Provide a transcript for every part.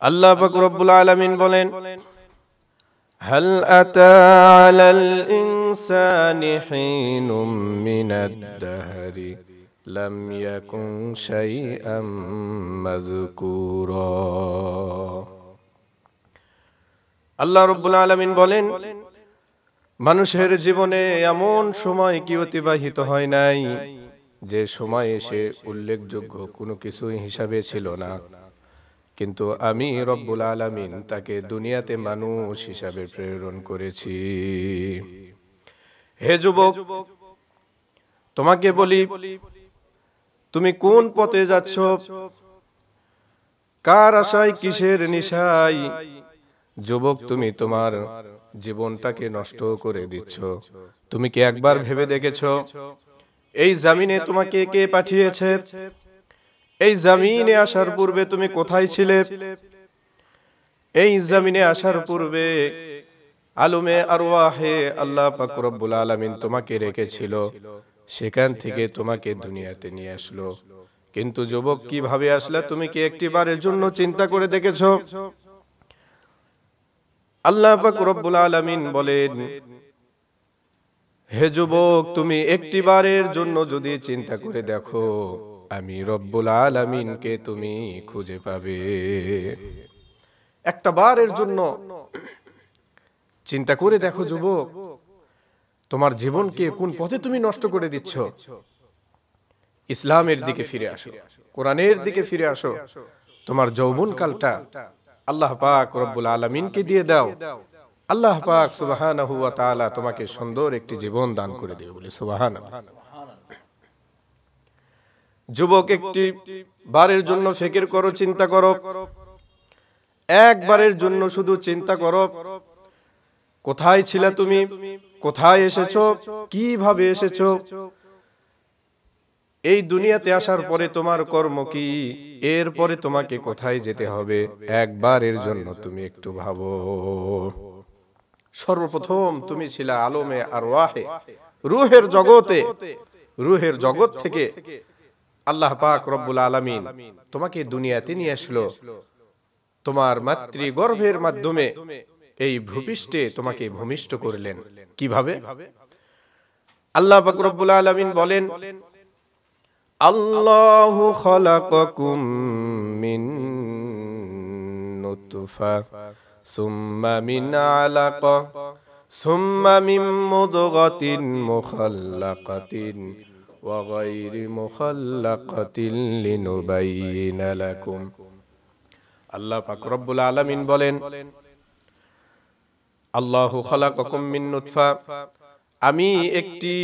আল্লাহ পাক রব্বুল আলামিন বলেন, হাল আতা আলাল ইনসানি হিনুম মিনাদ দাহরি লাম ইয়াকুন শাইআম মাযকুরা। আল্লাহ রব্বুল আলামিন বলেন, মানুষের জীবনে এমন সময় কি অতিবাহিত হয় নাই যে সময় এসে উল্লেখযোগ্য কোনো কিছুই হিসাবে ছিল না, কিন্তু আমি রব্বুল আলামিন তাকে দুনিয়াতে মানুষ হিসাবে প্রেরণ করেছি। হে যুবক, তোমাকে বলি, তুমি কোন পথে যাচ্ছ? কার আশায়, কিসের নিশায় যুবক তুমি তোমার জীবনটাকে নষ্ট করে দিচ্ছ? তুমি কি একবার ভেবে দেখেছো এই জমিনে তোমাকে কে পাঠিয়েছে? এই জমিনে আসার পূর্বে তুমি কোথায় ছিলে? এই জমিনে আসার পূর্বে আলমে আরওয়াহে আল্লাহ পাক রব্বুল আলামিন তোমাকে রেখেছিল, সেখান থেকে তোমাকে দুনিয়াতে নিয়ে আসলো। কিন্তু যুবক, কিভাবে আসলে তুমি কি একটিবারের জন্য চিন্তা করে দেখেছো? আল্লাহ পাক রব্বুল আলামিন বলেন, হে যুবক, তুমি একটিবারের জন্য যদি চিন্তা করে দেখো, আমি রব্বুল আলামিনকে তুমি খুঁজে পাবে। একটা বারের জন্য চিন্তা করে দেখো যুবক, তোমার জীবনকে কোন পথে তুমি নষ্ট করে দিচ্ছ। ইসলামের দিকে ফিরে আসো, কোরআনের দিকে ফিরে আসো। তোমার যৌবনকালটা আল্লাহ পাক রব্বুল আলামিনকে দিয়ে দাও। আল্লাহ পাক সুবহানাহু ওয়া তাআলা তোমাকে সুন্দর একটি জীবন দান করে দেবে বলে সুবহানাল্লাহ। যুবক, একটি বারের জন্য ফিকির করো, চিন্তা করো। একবারের জন্য শুধু চিন্তা করো, কোথায় ছিলে তুমি, কোথায় এসেছো, কিভাবে এসেছো, এই দুনিয়াতে আসার পরে তোমার কর্ম কি, এরপরে তোমাকে কোথায় যেতে হবে। একবারের জন্য তুমি একটু ভাবো। সর্বপ্রথম তুমি ছিলে আলমে আরওয়াহে, রূহের জগতে। রূহের জগৎ থেকে আল্লাহ পাক রব্বুল আলামিন তোমাকে দুনিয়াতে নিয়ে আসলো। তোমার মাতৃগর্ভের মাধ্যমে এই ভূপৃষ্ঠে তোমাকে ভূমিষ্ঠ করলেন। কিভাবে? আল্লাহ পাক রব্বুল আলামিন বলেন, আল্লাহু খালাকাকুম মিন নুতফা সুম্মা মিন আলাকা সুম্মা মিন মুদগাতিন মুখাল্লাকাতিন ওয়া গায়রি মুখাল্লাকাতিন লিনুবাইয়িনা লাকুম। আল্লাহ পাক রব্বুল আলামিন বলেন, আল্লাহু খালাকাকুম মিন নুতফা, আমি একটি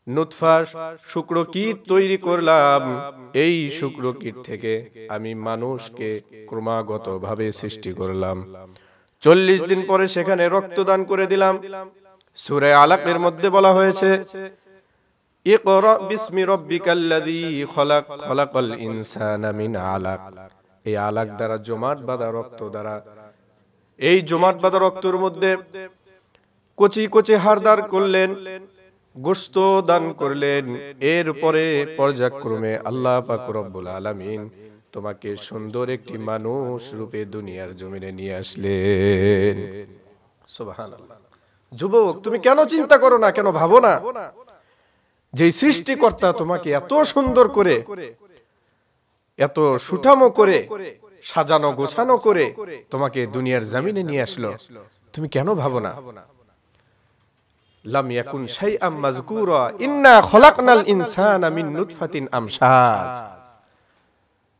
নুতফা শুক্রকীট তৈরি করলাম। এই শুক্রকীট থেকে আমি মানুষকে ক্রমাগতভাবে সৃষ্টি করলাম। 40 দিন পরে সেখানে রক্তদান করে দিলাম। সূরা আলাকের মধ্যে বলা হয়েছে, ইকরা বিসমি রাব্বিকাল্লাযী খালাক খালাকাল ইনসানা মিন আলাক। এই আলাক দ্বারা, জমাট বাঁধা রক্ত দ্বারা, এই জমাট বাঁধা রক্তের মধ্যে কচি কচি হাড়দার করলেন, গোশত দান করলেন। এরপরে পর্যায়ক্রমে আল্লাহ পাক রব্বুল আলামিন তোমাকে সুন্দর একটি মানুষ রূপে দুনিয়ার জমিনে নিয়ে আসলেন। সুবহানাল্লাহ। যুবক, তুমি কেন চিন্তা করো না, কেন ভাবো না যে সৃষ্টিকর্তা তোমাকে এত সুন্দর করে, এত সুঠামো করে, সাজানো গোছানো করে তোমাকে দুনিয়ার জমিনে নিয়ে আসলো? তুমি কেন ভাবো না? লাম ইয়াকুন শাইআম মাযকুরা ইন্না খলাকনাল ইনসানা মিন নুতফাতিন আমশাজ।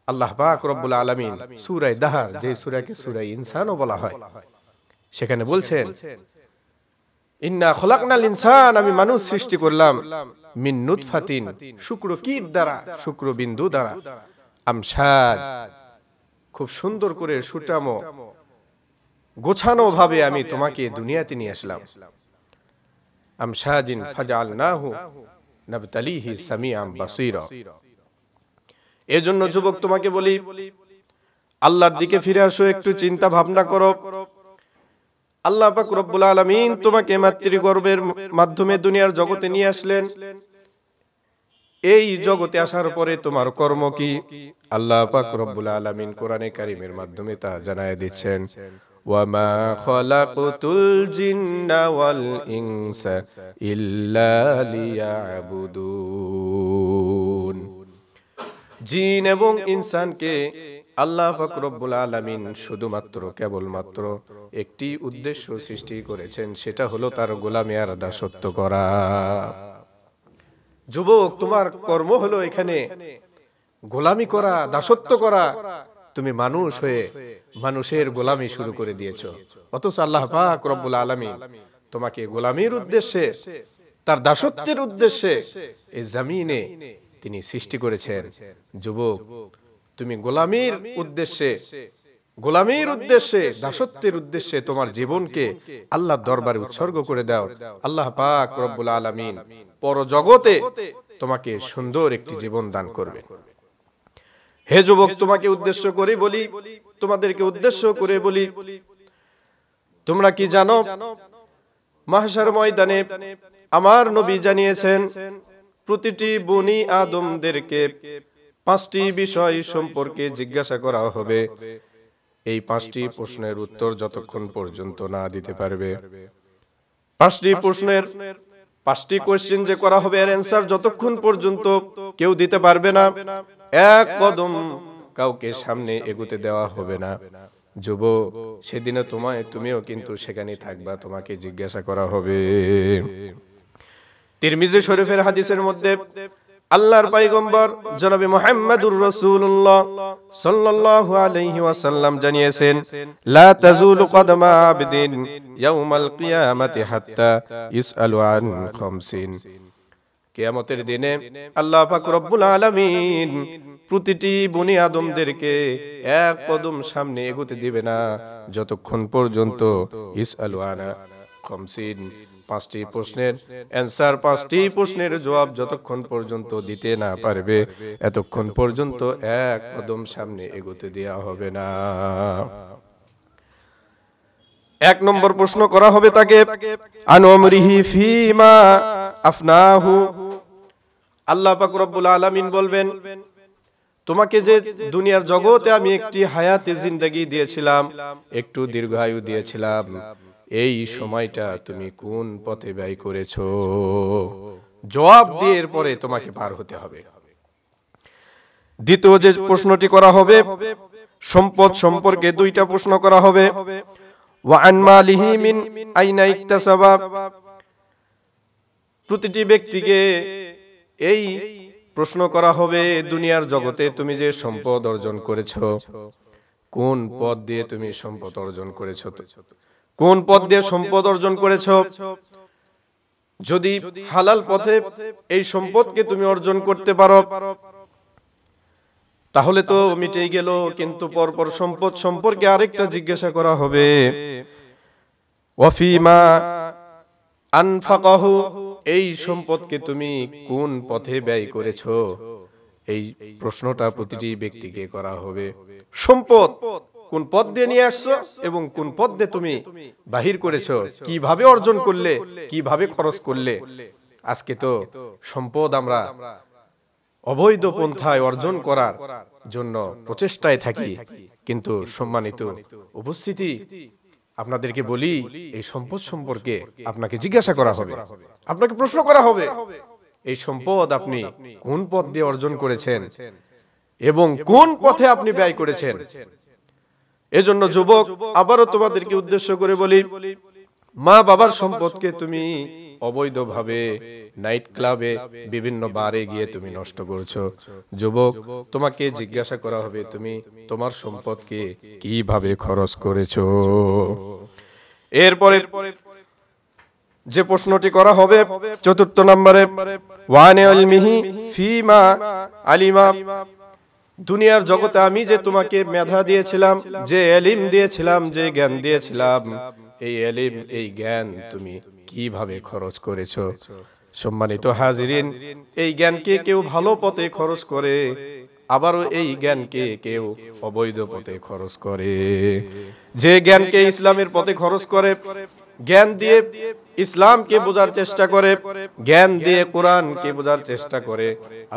আল্লাহ পাক রব্বুল আলামিন সূরা দাহর, যে সূরাকে সূরা ইনসানও বলা হয়, সেখানে বলছেন, ইন্না খলাকনাল ইনসান, আমি মানুষ সৃষ্টি করলাম, মিন নুতফাতিন, শুক্রকীট দ্বারা, শুক্রবিন্দু দ্বারা, আমশাজ, খুব সুন্দর করে সুঠামো গোছানো ভাবে আমি তোমাকে দুনিয়াতে নিয়ে আসলাম। আমশাজিন ফাজআলনাহু নাবতালিহি সামিআম বাসীরা। এজন্য যুবক, তোমাকে বলি, আল্লাহর দিকে ফিরে আসো, একটু চিন্তা ভাবনা করো। আল্লাহ পাক রব্বুল আলামিন তোমাকে মাতৃগর্ভের মাধ্যমে দুনিয়ার জগতে নিয়ে আসলেন। এই জগতে আসার পরে তোমার কর্ম কি? আল্লাহ পাক রব্বুল আলামিন কোরআনে কারীমের মাধ্যমে তা জানায় দিচ্ছেন, ওয়ামা খালাকতুল জিন্না ওয়াল ইনসা ইল্লা লিয়াবুদুন। জিন এবং ইনসানকে আল্লাহ পাক রব্বুল আলামিন শুধুমাত্র কেবলমাত্র একটি উদ্দেশ্য সৃষ্টি করেছেন, সেটা হলো তার গোলামি আর দাসত্ব করা। যুবক, তোমার কর্ম হলো এখানে গোলামি করা, দাসত্ব করা। তুমি মানুষ হয়ে মানুষের গোলামি শুরু করে দিয়েছো, অথচ আল্লাহ পাক রব্বুল আলামিন তোমাকে গোলামির উদ্দেশ্যে, তার দাসত্বের উদ্দেশ্যে এই জমিনে তিনি সৃষ্টি করেছেন। যুবক, তুমি গোলামির উদ্দেশ্যে, দাসত্বের উদ্দেশ্যে তোমার জীবনকে আল্লাহর দরবারে উৎসর্গ করে দাও। আল্লাহ পাক রব্বুল আলামিন পরজগতে তোমাকে সুন্দর একটি জীবন দান করবে। হে যুবক, তোমাদেরকে উদ্দেশ্য করে বলি, তোমরা কি জানো মাহশার ময়দানে আমার নবী জানিয়েছেন প্রতিটি বনি আদমদেরকে 5টি বিষয় সম্পর্কে জিজ্ঞাসা করা হবে। এই 5টি প্রশ্নের উত্তর যতক্ষণ পর্যন্ত না দিতে পারবে, 5টি প্রশ্নের 5টি কোশ্চেন যে করা হবে এর অ্যানসার যতক্ষণ পর্যন্ত কেউ দিতে পারবে না, এক কদম কাউকে সামনে এগোতে দেওয়া হবে না। যুবক, সেদিনে তুমিও কিন্তু সেখানে থাকবা, তোমাকে জিজ্ঞাসা করা হবে। তিরমিজি শরীফের হাদিসের মধ্যে আল্লাহর পয়গম্বর জনাবে মুহাম্মদুর রাসূলুল্লাহ সাল্লাল্লাহু আলাইহি ওয়াসাল্লাম জানিয়েছেন, লা তাজুলু কদমা আবদিন ইয়াউমাল কিয়ামাতি হাত্তা ইসআলু আন খামসিন। কিয়ামতের দিনে আল্লাহ পাক রব্বুল আলামিন প্রতিটি বনি আদমদেরকে এক কদম সামনে এগোতে দিবে না যতক্ষণ পর্যন্ত ইসআলু আনা খামসিন, 5টি প্রশ্নের অ্যানসার, 5টি প্রশ্নের জবাব যতক্ষণ পর্যন্ত দিতে না পারবে এতক্ষণ পর্যন্ত এক কদম সামনে এগোতে দেওয়া হবে না। 1 নম্বর প্রশ্ন করা হবে তাকে, আনউমরিহি ফিমা আফনাহু। আল্লাহ পাক রব্বুল আলামিন বলবেন, তোমাকে যে দুনিয়ার জগতে আমি একটি হায়াতে জিন্দেগি দিয়েছিলাম, একটু দীর্ঘায়ু দিয়েছিলাম, এই সময়টা তুমি কোন পথে ব্যয় করেছো? জবাব দিয়ে এরপরে তোমাকে পার হতে হবে। দ্বিতীয় যে প্রশ্নটি করা হবে, সম্পদ সম্পর্কে 2টা প্রশ্ন করা হবে। ওয়া আন মালিহি মিন আইনা ইকতাসাবা। প্রতিটি ব্যক্তিকে এই প্রশ্ন করা হবে, দুনিয়ার জগতে তুমি যে সম্পদ অর্জন করেছো, কোন পথ দিয়ে তুমি সম্পদ অর্জন করেছো? কোন পথ দিয়ে সম্পদ অর্জন করেছো? যদি হালাল পথে এই সম্পদকে তুমি অর্জন করতে পারো তাহলে তো মিটেই গেল, কিন্তু পরপর সম্পদ সম্পর্কে আরেকটা জিজ্ঞাসা করা হবে, ওয়াফিমা আনফাকাহু। এই সম্পদকে তুমি কোন পথে ব্যয় করেছো? এই প্রশ্নটা প্রতিটি ব্যক্তিকে করা হবে। সম্পদ কোন পথ দিয়ে নিয়ে আসছো এবং কোন পথ দিয়ে তুমি বাহির করেছো, কিভাবে অর্জন করলে, কিভাবে খরচ করলে। আজকে তো সম্পদ আমরা অবৈধ পন্থায় অর্জন করার জন্য প্রচেষ্টায় থাকি, কিন্তু সম্মানিত উপস্থিতি, আপনাদেরকে বলি এই সম্পদ সম্পর্কে আপনাকে জিজ্ঞাসা করা হবে, আপনাকে প্রশ্ন করা হবে, এই সম্পদ আপনি কোন পথ দিয়ে অর্জন করেছেন এবং কোন পথে আপনি ব্যয় করেছেন। এজন্য যুবক, আবারও তোমাদেরকে উদ্দেশ্য করে বলি, মা বাবার সম্পদকে তুমি অবৈধভাবে নাইট ক্লাবে, বিভিন্ন বারে গিয়ে তুমি নষ্ট করছো। যুবক, তোমাকে জিজ্ঞাসা করা হবে তুমি তোমার সম্পদকে কিভাবে খরচ করেছো। এরপরে যে প্রশ্নটি করা হবে 4 নম্বরে, ওয়ানে ইলমিহি ফিমা আলিমা। দুনিয়ার জগতে আমি যে তোমাকে মেধা দিয়েছিলাম, যে ইলম দিয়েছিলাম, যে জ্ঞান দিয়েছিলাম, এই ইলম, এই জ্ঞান তুমি কিভাবে খরচ করেছো। সম্মানিত হাজিরিন, এই জ্ঞানকে কেউ ভালো পথে খরচ করে, আবারও এই জ্ঞানকে কেউ অবৈধ পথে খরচ করে। যে জ্ঞানকে ইসলামের পথে খরচ করে, জ্ঞান দিয়ে ইসলামকে বোঝার চেষ্টা করে, জ্ঞান দিয়ে কোরআনকে বোঝার চেষ্টা করে,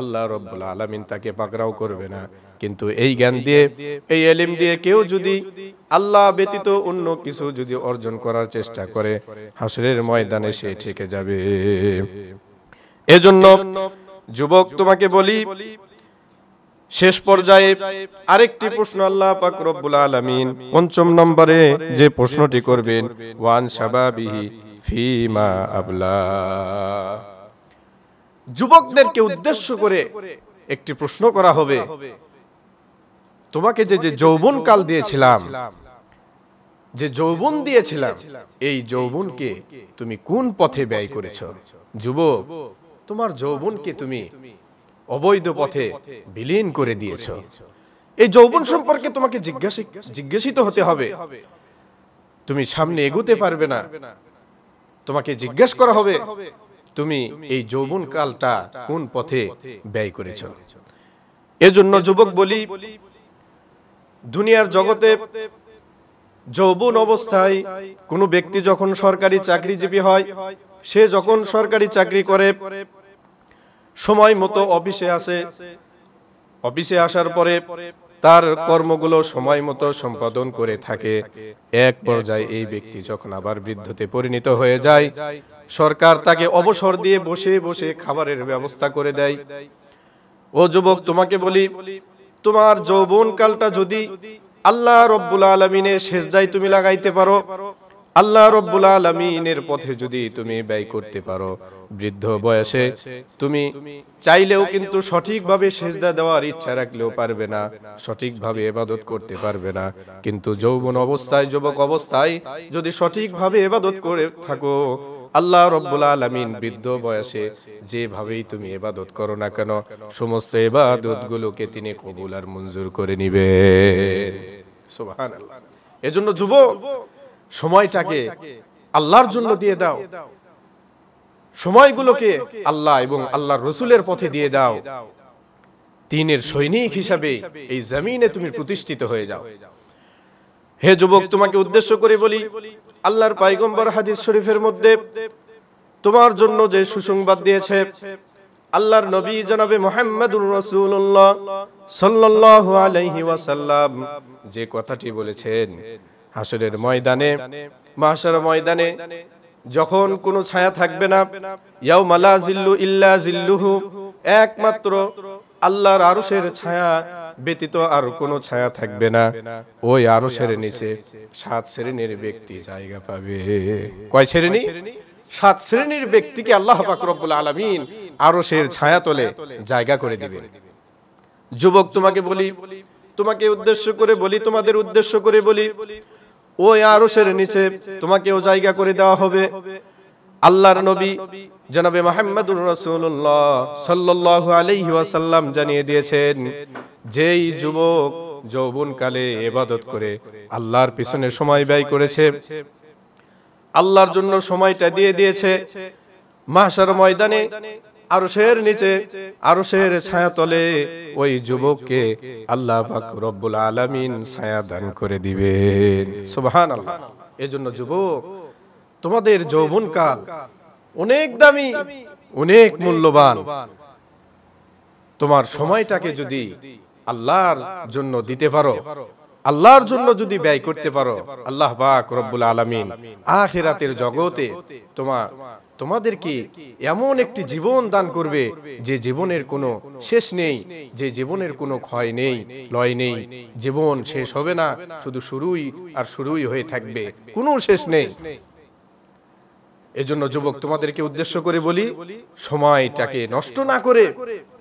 আল্লাহ রাব্বুল আলামিন তাকে পাকড়াও করবে না। কিন্তু এই জ্ঞান দিয়ে, এই ইলম দিয়ে কেউ যদি আল্লাহ ব্যতীত অন্য কিছু যদি অর্জন করার চেষ্টা করে, হাসরের ময়দানে সে ঠেকে যাবে। এজন্য যুবক তোমাকে বলি, শেষ পর্যায়ে আরেকটি প্রশ্ন আল্লাহ পাক রব্বুল আলামিন ৫ম নম্বরে যে প্রশ্নটি করবেন, ওয়ান শাবাবিহি ফিমা আবলা। যুবকদেরকে উদ্দেশ্য করে একটি প্রশ্ন করা হবে, তোমাকে যে যৌবন কাল দিয়েছিলাম, যে যৌবন দিয়েছিলাম, এই যৌবনকে তুমি কোন পথে ব্যয় করেছ? যুবক, তোমার যৌবনকে তুমি অবৈধ পথে বিলীন করে দিয়েছ। এই যৌবন সম্পর্কে তোমাকে জিজ্ঞাসিত হতে হবে। তুমি সামনে এগোতে পারবে না, তোমাকে জিজ্ঞেস করা হবে তুমি এই যৌবন কালটা কোন পথে ব্যয় করেছ। এজন্য যুবক বলি, দুনিয়ার জগতে যৌবন অবস্থায় কোনো ব্যক্তি যখন সরকারি চাকরিজীবী হয়, সে যখন সরকারি চাকরি করে, সময় মতো অফিসে আসে, অফিসে আসার পরে তার কর্মগুলো সময় মতো সম্পাদন করে থাকে। এক পর্যায়ে এই ব্যক্তি যখন আবার বৃদ্ধতে পরিণত হয়ে যায়, সরকার তাকে অবসর দিয়ে বসে বসে খাবারের ব্যবস্থা করে দেয়। ও যুবক, তোমাকে বলি, তোমার যৌবন কালটা যদি আল্লাহ রাব্বুল আলামিনের সিজদায় তুমি লাগাইতে পারো, আল্লাহ রাব্বুল আলামিনের পথে যদি তুমি ব্যয় করতে পারো, বৃদ্ধ বয়সে তুমি চাইলেও কিন্তু সঠিকভাবে সিজদা দেওয়ার ইচ্ছা রাখলেও পারবে না, সঠিকভাবে ইবাদত করতে পারবে না। কিন্তু যৌবন অবস্থায়, যুবক অবস্থায় যদি সঠিকভাবে ইবাদত করে থাকো, আল্লাহ রাব্বুল আলামিন বৃদ্ধ বয়সে যেভাবেই তুমি ইবাদত করো না কেন, সমস্ত ইবাদতগুলোকে তিনি কবুল আর মঞ্জুর করে নেবেন। সুবহানাল্লাহ। এজন্য যুবক, সময়টাকে আল্লাহর জন্য দিয়ে দাও, সময়গুলোকে আল্লাহ এবং আল্লাহর রাসূলের পথে দিয়ে দাও। দ্বীনের সৈনিক হিসাবে এই জমিনে তুমি প্রতিষ্ঠিত হয়ে যাও। হে যুবক, তোমাকে উদ্দেশ্য করে বলি, আল্লাহর পয়গম্বর হাদিস শরীফের মধ্যে তোমার জন্য যে সুসংবাদ দিয়েছে, আল্লাহর নবী জনাবে মুহাম্মদুর রাসূলুল্লাহ সাল্লাল্লাহু আলাইহি ওয়াসাল্লাম যে কথাটি বলেছেন, হাসরের ময়দানে, মাহশার ময়দানে যখন কোনো ছায়া থাকবে না, ইয়াউমা লা জিল্লু ইল্লা জিল্লুহু, একমাত্র আল্লাহর আরশের ছায়া ব্যতীত আর কোনো ছায়া থাকবে না, ওই আরশের নিচে 7 শ্রেণীর ব্যক্তি জায়গা পাবে। কয় শ্রেণী? 7 শ্রেণীর ব্যক্তিকে আল্লাহ পাক রব্বুল আলামিন আরশের ছায়া তলে জায়গা করে দিবেন। যুবক, তোমাকে বলি, তোমাকে উদ্দেশ্য করে বলি, তোমাদের উদ্দেশ্য করে বলি, ওই আরশের নিচে তোমাকেও জায়গা করে দেওয়া হবে। আল্লাহর নবী জনাবে মুহাম্মদুর রাসূলুল্লাহ সাল্লাল্লাহু আলাইহি ওয়াসাল্লাম জানিয়ে দিয়েছেন, যেই যুবক যৌবনকালে ইবাদত করে আল্লাহর পিছনে সময় ব্যয় করেছে, আল্লাহর জন্য সময়টা দিয়ে দিয়েছে, মাহশার ময়দানে আরশের নিচে, আরশের ছায়াতলে ওই যুবককে আল্লাহ পাক রব্বুল আলামিন ছায়া দান করে দিবেন। সুবহানাল্লাহ। এজন্য যুবক, তোমাদের যৌবনকাল অনেক দামি, অনেক মূল্যবান। তোমার সময়টাকে যদি আল্লাহর জন্য দিতে পারো, আল্লাহর জন্য যদি ব্যয় করতে পারো, আল্লাহ পাক রব্বুল আলামিন আখিরাতের জগতে তোমাদেরকে এমন একটি জীবন দান করবে, যে জীবনের কোনো শেষ নেই, যে জীবনের কোনো ক্ষয় নেই, লয় নেই। জীবন শেষ হবে না, শুধু শুরুই আর শুরুই হয়ে থাকবে, কোনো শেষ নেই। এজন্য যুবক, তোমাদেরকে উদ্দেশ্য করে বলি, সময়টাকে নষ্ট না করে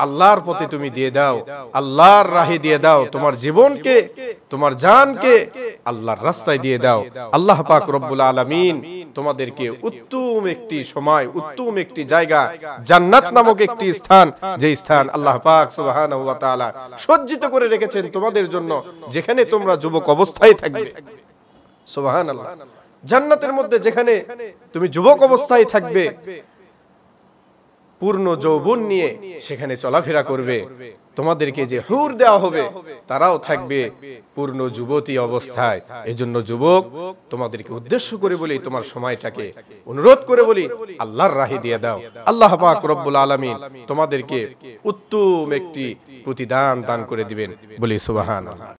আল্লাহর পথে তুমি দিয়ে দাও, আল্লাহর রাহে দিয়ে দাও, তোমার জীবনকে, তোমার জানকে আল্লাহর রাস্তায় দিয়ে দাও। আল্লাহ পাক রব্বুল আলামিন তোমাদেরকে উত্তম একটি সময়, উত্তম একটি জায়গা, জান্নাত নামক একটি স্থান, যে স্থান আল্লাহ পাক সুবহানাহু ওয়া তাআলা সজ্জিত করে রেখেছেন তোমাদের জন্য, যেখানে তোমরা যুবক অবস্থায় থাকবে। সুবহানাল্লাহ। জান্নাতের মধ্যে যেখানে তুমি যুবক অবস্থায় থাকবে, পূর্ণ যৌবন নিয়ে সেখানে চলাফেরা করবে, তোমাদেরকে যে হুর দেওয়া হবে তারাও থাকবে পূর্ণ যুবতী অবস্থায়। এজন্য যুবক, তোমাদেরকে উদ্দেশ্য করে বলি, তোমার সময়টাকে অনুরোধ করে বলি, আল্লাহর রাহে দিয়ে দাও। আল্লাহ পাক রব্বুল আলামিন তোমাদেরকে উত্তম একটি প্রতিদান দান করে দিবেন। বলি সুবহানাল্লাহ।